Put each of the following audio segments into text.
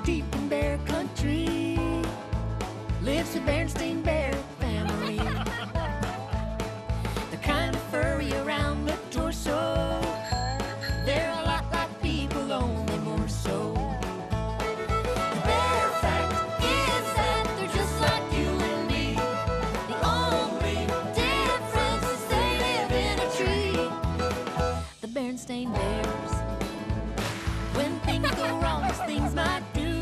deep in bear country lives the Berenstain bear family. They're kind of furry around the torso. They're a lot like people, only more so. The bear fact is that they're just like you and me. The only difference is they live in a tree. The Berenstain bears. When things go wrong, as things might do,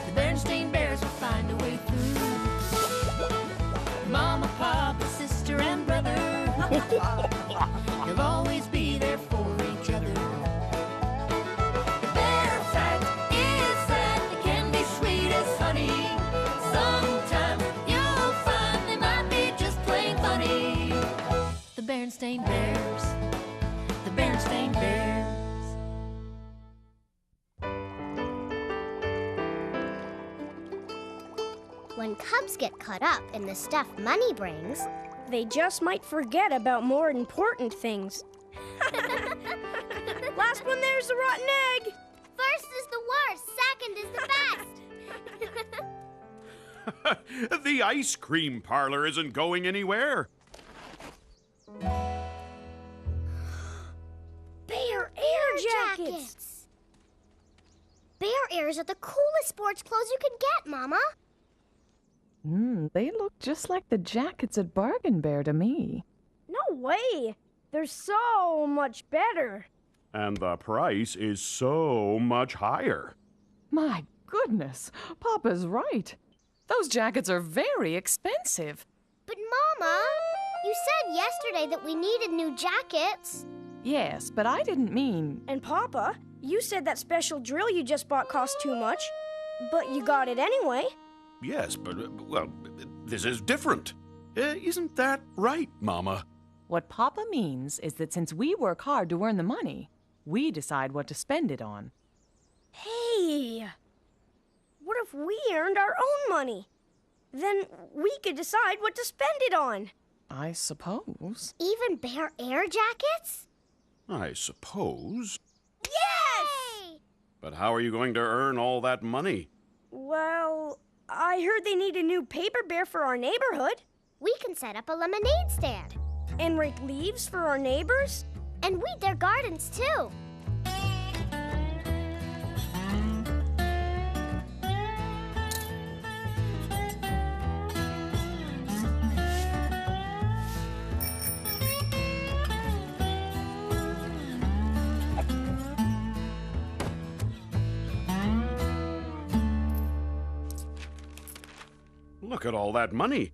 the Berenstain bears will find a way through. Mama, papa, sister, and brother, they'll always be there for each other. The bear fact is that they can be sweet as honey. Sometimes you'll find they might be just plain funny. The Berenstain bears. The Berenstain bears. When cubs get caught up in the stuff money brings, they just might forget about more important things. Last one there's the rotten egg. first is the worst, second is the best. The ice cream parlor isn't going anywhere. Bear air jackets. Bear Airs are the coolest sports clothes you can get, Mama. They look just like the jackets at Bargain Bear to me. No way. They're so much better. And the price is so much higher. My goodness, Papa's right. Those jackets are very expensive. But Mama, you said yesterday that we needed new jackets. Yes, but I didn't mean... And Papa, you said that special drill you just bought cost too much, but you got it anyway. Yes, but, well, this is different. Isn't that right, Mama? What Papa means is that since we work hard to earn the money, we decide what to spend it on. Hey! What if we earned our own money? Then we could decide what to spend it on. I suppose. Even Bear Air jackets? I suppose. Yes! But how are you going to earn all that money? Well, I heard they need a new paper bear for our neighborhood. We can set up a lemonade stand. And rake leaves for our neighbors. And weed their gardens, too. Look at all that money.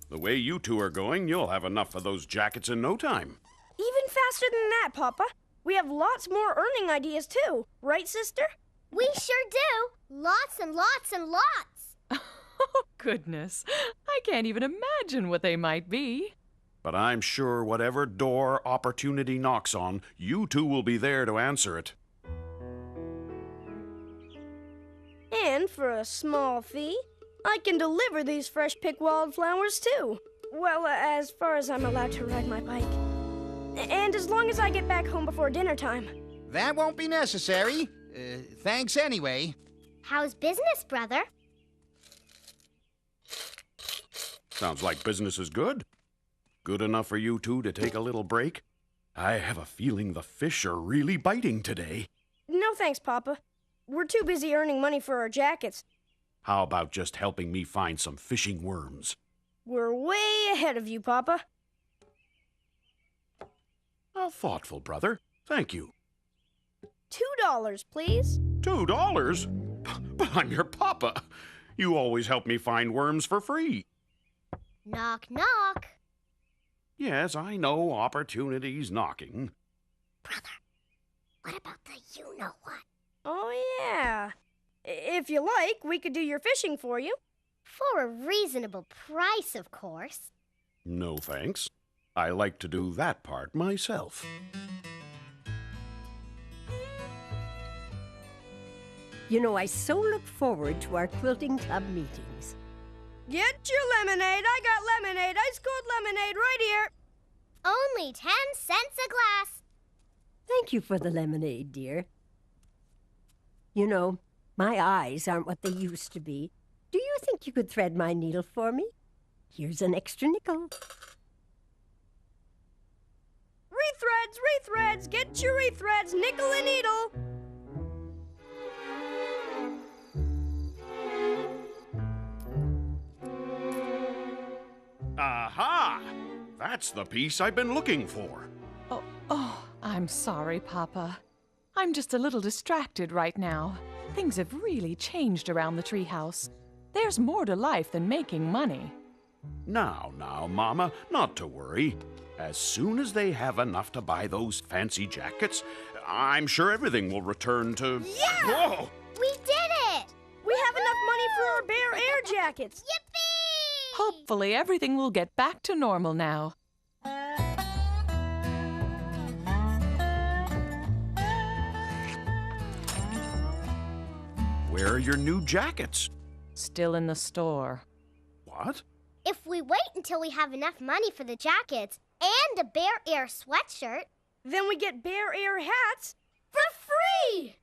The way you two are going, you'll have enough for those jackets in no time. Even faster than that, Papa. We have lots more earning ideas, too. Right, sister? We sure do. Lots and lots and lots. Oh, goodness. I can't even imagine what they might be. But I'm sure whatever door opportunity knocks on, you two will be there to answer it. And for a small fee, I can deliver these fresh-picked wildflowers, too. Well, as far as I'm allowed to ride my bike. And as long as I get back home before dinner time. That won't be necessary. Thanks anyway. How's business, brother? Sounds like business is good. Good enough for you two to take a little break? I have a feeling the fish are really biting today. No thanks, Papa. We're too busy earning money for our jackets. How about just helping me find some fishing worms? We're way ahead of you, Papa. How thoughtful, brother. Thank you. $2, please. $2? But I'm your papa. You always help me find worms for free. Knock, knock. Yes, I know opportunity's knocking. Brother, what about the you-know-what? Oh, yeah. If you like, we could do your fishing for you. For a reasonable price, of course. No, thanks. I like to do that part myself. You know, I so look forward to our quilting club meetings. Get your lemonade. I got lemonade. Ice cold lemonade right here. Only 10 cents a glass. Thank you for the lemonade, dear. You know, My eyes aren't what they used to be. Do you think you could thread my needle for me? Here's an extra nickel. Rethreads! Get your rethreads, nickel and needle! Aha! That's the piece I've been looking for. Oh, I'm sorry, Papa. I'm just a little distracted right now. Things have really changed around the treehouse. There's more to life than making money. Now, Mama, not to worry. As soon as they have enough to buy those fancy jackets, I'm sure everything will return to... Yeah! Whoa! We did it! We have enough money for our Bear Air jackets. Yippee! Hopefully everything will get back to normal now. Where are your new jackets? Still in the store. What? If we wait until we have enough money for the jackets and a Bear Air sweatshirt, Then we get Bear Air hats for free!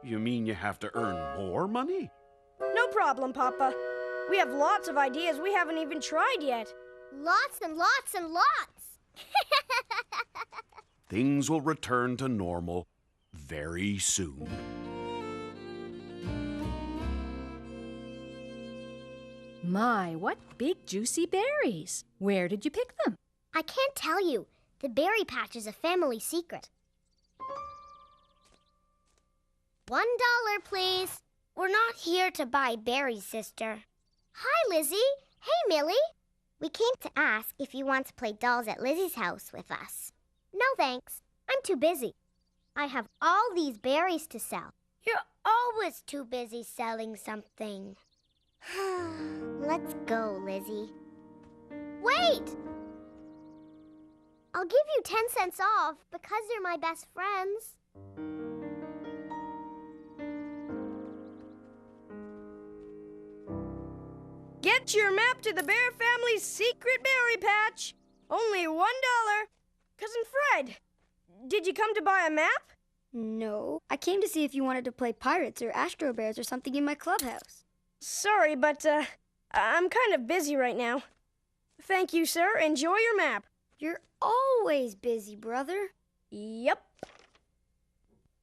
You mean you have to earn more money? No problem, Papa. We have lots of ideas we haven't even tried yet. lots and lots and lots. Things will return to normal very soon. My, what big juicy berries. Where did you pick them? I can't tell you. The berry patch is a family secret. $1, please. We're not here to buy berries, sister. Hi, Lizzie. Hey, Millie. We came to ask if you want to play dolls at Lizzie's house with us. No, thanks. I'm too busy. I have all these berries to sell. You're always too busy selling something. Let's go, Lizzie. Wait! I'll give you 10 cents off because you're my best friends. Get your map to the Bear family's secret berry patch. Only $1. Cousin Fred, did you come to buy a map? No, I came to see if you wanted to play Pirates or Astro Bears or something in my clubhouse. Sorry, but I'm kind of busy right now. Thank you, sir. Enjoy your map. You're always busy, brother. Yep.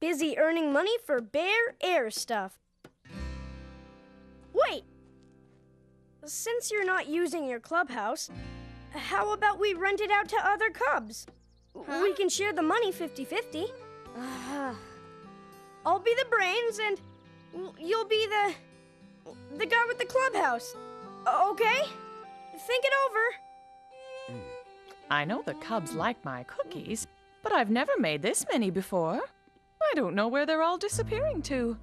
Busy earning money for Bear Air stuff. Wait! Since you're not using your clubhouse, how about we rent it out to other cubs? We can share the money 50-50. I'll be the brains and you'll be the guy with the clubhouse. Okay? Think it over. I know the cubs like my cookies, but I've never made this many before. I don't know where they're all disappearing to.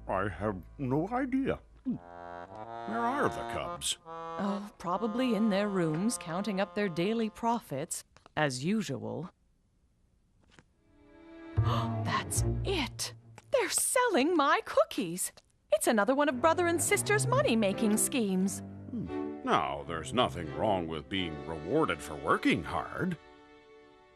I have no idea. Where are the cubs? Oh, probably in their rooms, counting up their daily profits, as usual. That's it! They're selling my cookies! It's another one of brother and sister's money-making schemes. Now, there's nothing wrong with being rewarded for working hard.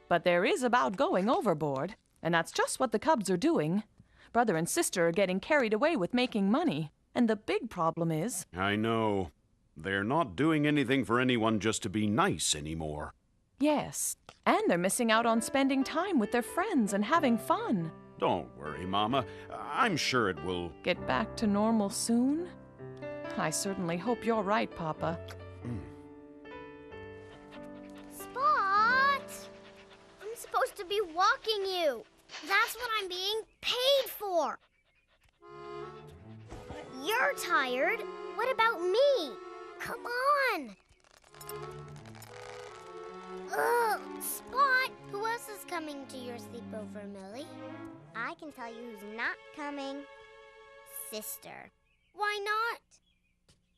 But there is about going overboard, and that's just what the cubs are doing. Brother and sister are getting carried away with making money, and the big problem is... I know. They're not doing anything for anyone just to be nice anymore. Yes, and they're missing out on spending time with their friends and having fun. Don't worry, Mama. I'm sure it will... Get back to normal soon? I certainly hope you're right, Papa. Spot! I'm supposed to be walking you. That's what I'm being paid for. You're tired. What about me? Come on. Ugh, Spot, who else is coming to your sleepover, Millie? I can tell you who's not coming. Sister. Why not?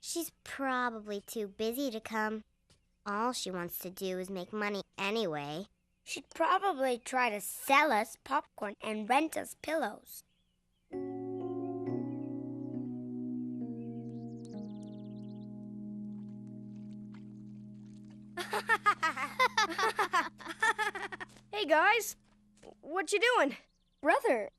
She's probably too busy to come. All she wants to do is make money anyway. She'd probably try to sell us popcorn and rent us pillows. Hey, guys. What you doing? Brother,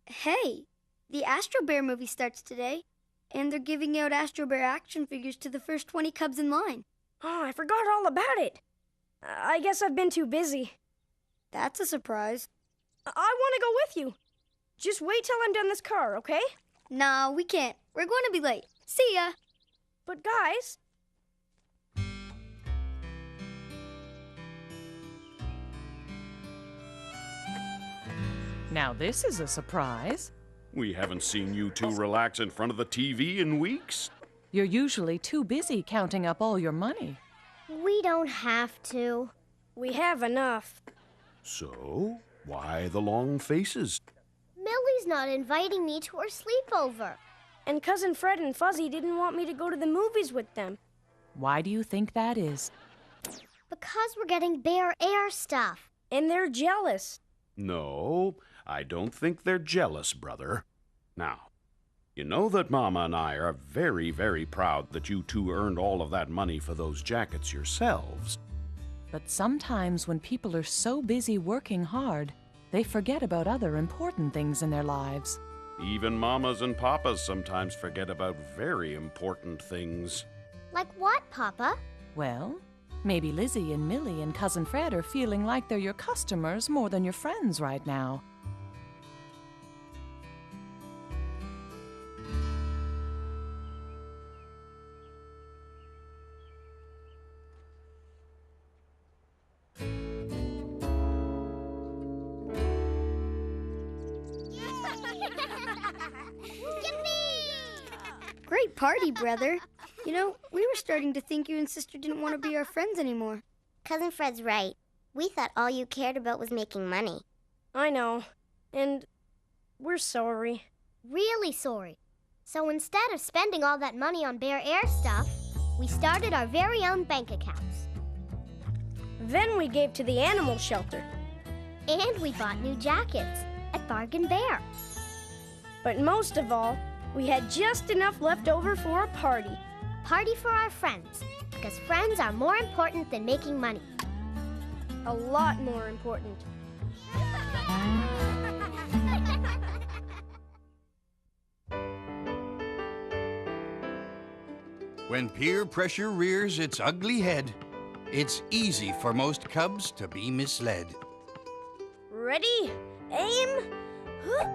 hey, The Astro Bear movie starts today, and they're giving out Astro Bear action figures to the first 20 cubs in line. Oh, I forgot all about it. I guess I've been too busy. That's a surprise. I want to go with you. Just wait till I'm done this car, okay? No, we can't. We're going to be late. See ya. But guys... Now this is a surprise. We haven't seen you two relax in front of the TV in weeks. You're usually too busy counting up all your money. We don't have to. We have enough. So, why the long faces? Millie's not inviting me to her sleepover. And Cousin Fred and Fuzzy didn't want me to go to the movies with them. Why do you think that is? Because we're getting Bear Air stuff. And they're jealous. No, I don't think they're jealous, brother. Now, you know that Mama and I are very, very proud that you two earned all of that money for those jackets yourselves. But sometimes when people are so busy working hard, they forget about other important things in their lives. Even Mamas and Papas sometimes forget about very important things. Like what, Papa? Well, maybe Lizzie and Millie and Cousin Fred are feeling like they're your customers more than your friends right now. Great party, brother. You know, we were starting to think you and Sister didn't want to be our friends anymore. Cousin Fred's right. We thought all you cared about was making money. I know. And we're sorry. Really sorry. So instead of spending all that money on Bear Air stuff, we started our very own bank accounts. Then we gave to the animal shelter. And we bought new jackets at Bargain Bear. But most of all, we had just enough left over for a party. Party for our friends, because friends are more important than making money. A lot more important. When peer pressure rears its ugly head, it's easy for most cubs to be misled. Ready? Aim? Huh?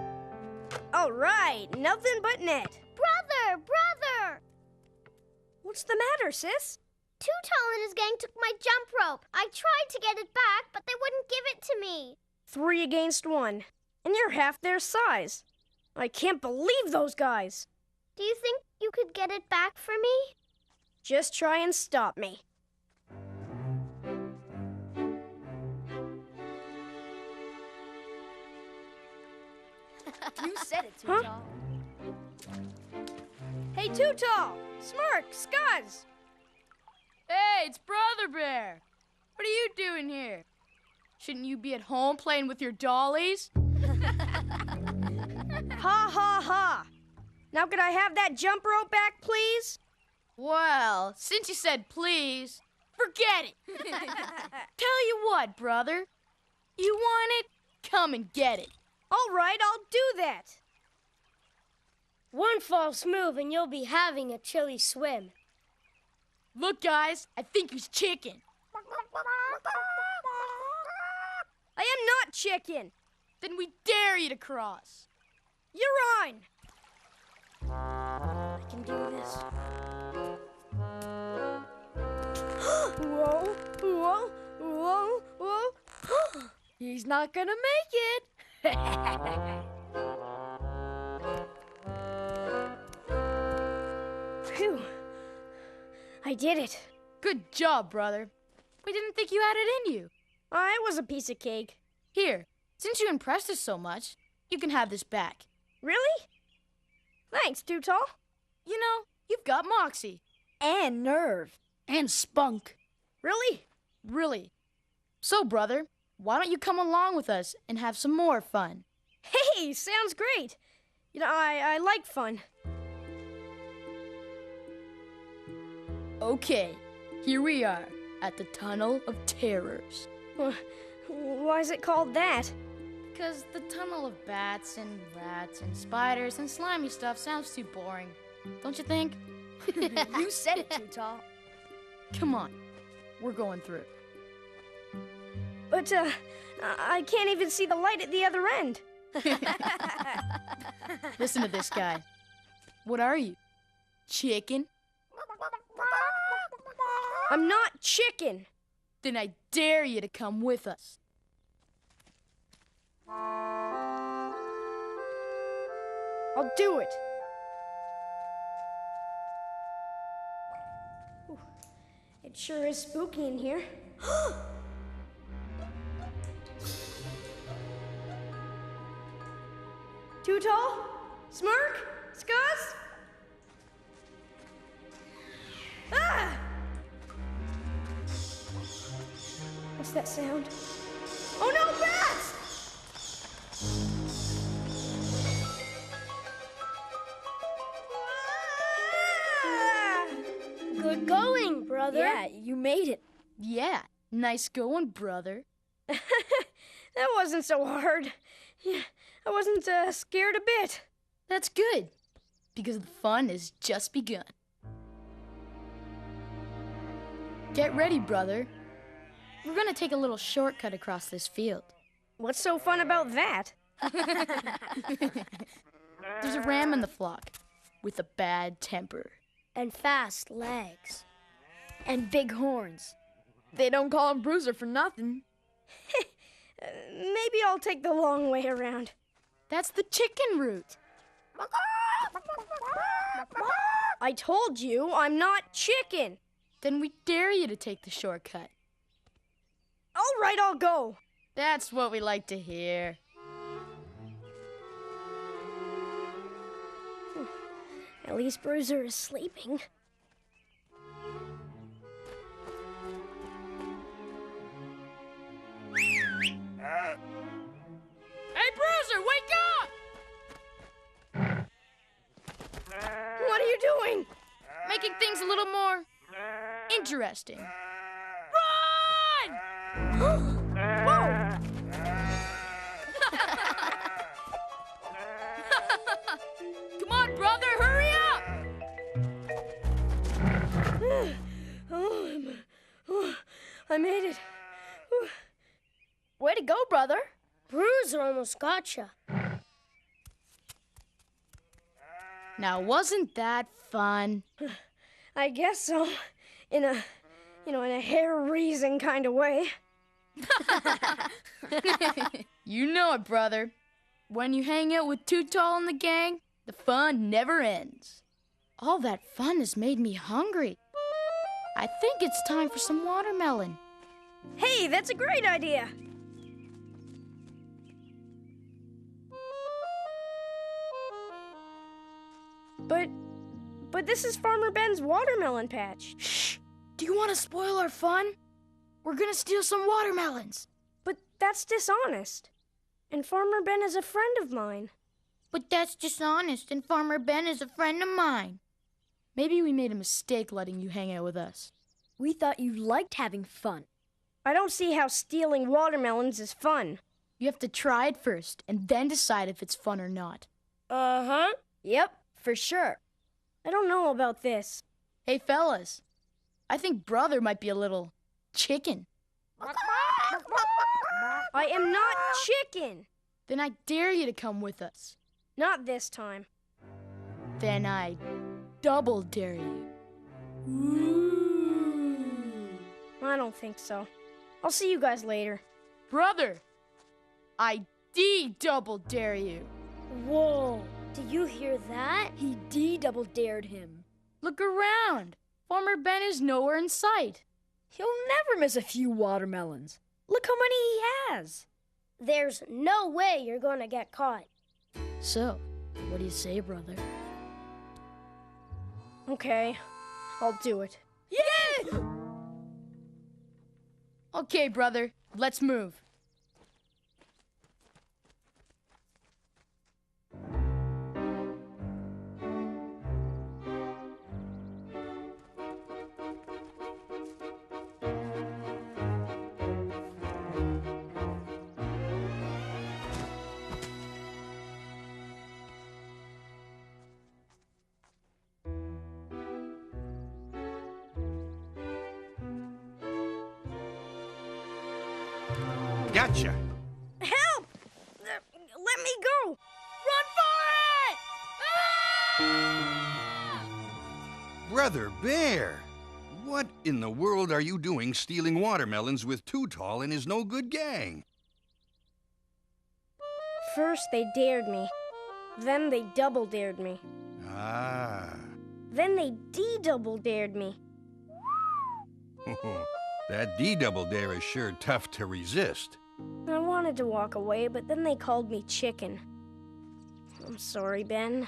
All right, nothing but net. Brother! What's the matter, sis? Too Tall and his gang took my jump rope. I tried to get it back, but they wouldn't give it to me. 3 against 1. And you're half their size. I can't believe those guys. Do you think you could get it back for me? Just try and stop me. You said it, Too Huh? Tall. Hey, Too Tall! Smirk! Scuzz! Hey, it's Brother Bear. What are you doing here? Shouldn't you be at home playing with your dollies? Ha ha ha! Now could I have that jump rope back, please? Well, since you said please, forget it. Tell you what, brother. You want it? Come and get it. All right, I'll do that. One false move and you'll be having a chilly swim. Look, guys, I think he's chicken. I am not chicken. Then we dare you to cross. You're on. I can do this. Whoa, whoa, whoa, whoa. He's not gonna make it. Phew. I did it. Good job, brother. We didn't think you had it in you. I was a piece of cake. Here, since you impressed us so much, you can have this back. Really? Thanks, Too Tall. You know, you've got moxie. And nerve. And spunk. Really? Really. So, brother, why don't you come along with us and have some more fun? Hey, sounds great. You know, I like fun. Okay, here we are at the Tunnel of Terrors. Why is it called that? because the tunnel of bats and rats and spiders and slimy stuff sounds too boring. Don't you think? You said it, Too Tall. Come on, we're going through. But, I can't even see the light at the other end. Listen to this guy. What are you? Chicken? I'm not chicken. Then I dare you to come with us. I'll do it. Ooh, it sure is spooky in here. Too Tall? Smirk? Scuzz? Ah! What's that sound? Oh no, bats! Ah! Good going, brother. Yeah, you made it. Yeah, nice going, brother. That wasn't so hard. Yeah, I wasn't scared a bit. That's good, because the fun has just begun. Get ready, brother. We're gonna take a little shortcut across this field. What's so fun about that? There's a ram in the flock with a bad temper. And fast legs. And big horns. They don't call him Bruiser for nothing. Maybe I'll take the long way around. That's the chicken route. I told you I'm not chicken. Then we dare you to take the shortcut. All right, I'll go. That's what we like to hear. At least Bruiser is sleeping. Hey, Bruiser, wake up! What are you doing? Making things a little more interesting. Run! Whoa! Come on, brother, hurry up! I made it. Way to go, brother. Bruiser almost gotcha. Now, wasn't that fun? I guess so. In a hair-raising kind of way. You know it, brother. When you hang out with Too Tall and the gang, the fun never ends. All that fun has made me hungry. I think it's time for some watermelon. Hey, that's a great idea. But this is Farmer Ben's watermelon patch. Shh! Do you want to spoil our fun? We're gonna steal some watermelons. But that's dishonest. And Farmer Ben is a friend of mine. But that's dishonest, and Farmer Ben is a friend of mine. Maybe we made a mistake letting you hang out with us. We thought you liked having fun. I don't see how stealing watermelons is fun. You have to try it first, and then decide if it's fun or not. Uh-huh. Yep, for sure. I don't know about this. Hey, fellas, I think brother might be a little chicken. I am not chicken. Then I dare you to come with us. Not this time. Then I double dare you. I don't think so. I'll see you guys later. Brother, I double dare you. Whoa, did you hear that? He double dared him. Look around. Farmer Ben is nowhere in sight. He'll never miss a few watermelons. Look how many he has. There's no way you're gonna get caught. So, what do you say, brother? Okay, I'll do it. Yay! Okay, brother, let's move. Gotcha. Help! Let me go! Run for it! Brother Bear, what in the world are you doing stealing watermelons with Too Tall and his no-good gang? First they dared me. Then they double dared me. Ah. Then they de-double dared me. That D-double dare is sure tough to resist. I wanted to walk away, but then they called me chicken. I'm sorry, Ben.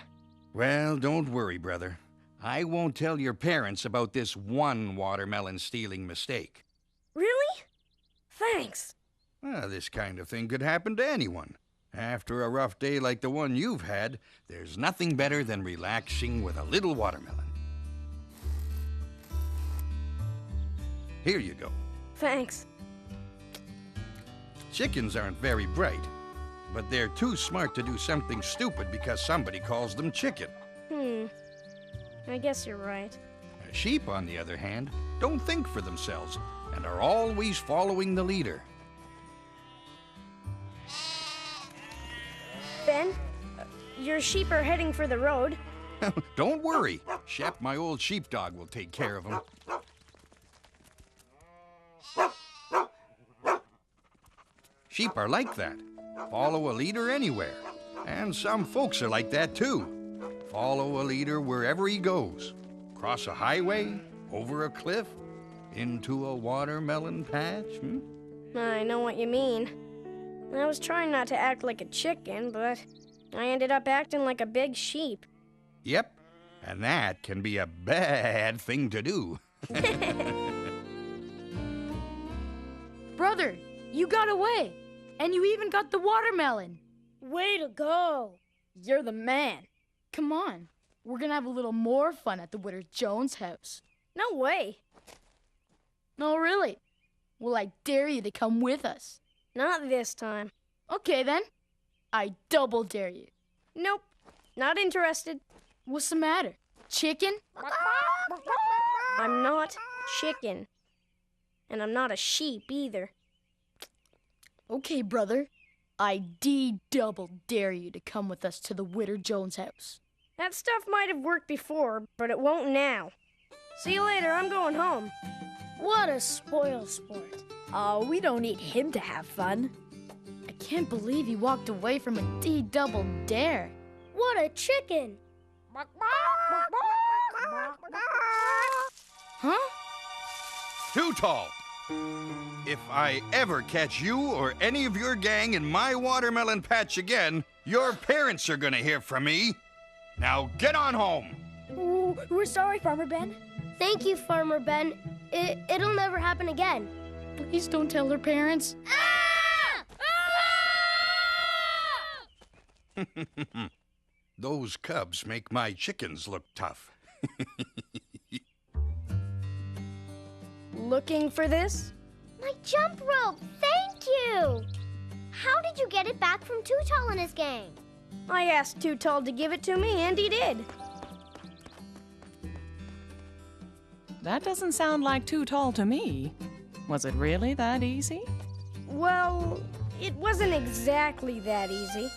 Well, don't worry, brother. I won't tell your parents about this one watermelon stealing mistake. Really? Thanks. Well, this kind of thing could happen to anyone. After a rough day like the one you've had, there's nothing better than relaxing with a little watermelon. Here you go. Thanks. Chickens aren't very bright, but they're too smart to do something stupid because somebody calls them chicken. I guess you're right. Sheep, on the other hand, don't think for themselves and are always following the leader. Ben, your sheep are heading for the road. Don't worry. Shep, my old sheepdog, will take care of them. Sheep are like that. Follow a leader anywhere. And some folks are like that too. Follow a leader wherever he goes. Cross a highway, over a cliff, into a watermelon patch. I know what you mean. I was trying not to act like a chicken, but I ended up acting like a big sheep. Yep, and that can be a bad thing to do. Brother, you got away. And you even got the watermelon. Way to go. You're the man. Come on. We're gonna have a little more fun at the Witter Jones house. No way. No, really. Well, I dare you to come with us. Not this time. Okay, then. I double dare you. Nope. Not interested. What's the matter? Chicken? I'm not chicken. And I'm not a sheep either. Okay, brother. I double dare you to come with us to the Witter Jones house. That stuff might have worked before, but it won't now. See you later. I'm going home. What a spoil sport. Oh, we don't need him to have fun. I can't believe he walked away from a double dare. What a chicken! Huh? Too Tall. If I ever catch you or any of your gang in my watermelon patch again, your parents are gonna hear from me. Now get on home. Ooh, we're sorry, Farmer Ben. Thank you, Farmer Ben. It'll never happen again. Please don't tell her parents. Those cubs make my chickens look tough. Looking for this? My jump rope, thank you! How did you get it back from Too Tall and his gang? I asked Too Tall to give it to me, and he did. That doesn't sound like Too Tall to me. Was it really that easy? Well, it wasn't exactly that easy.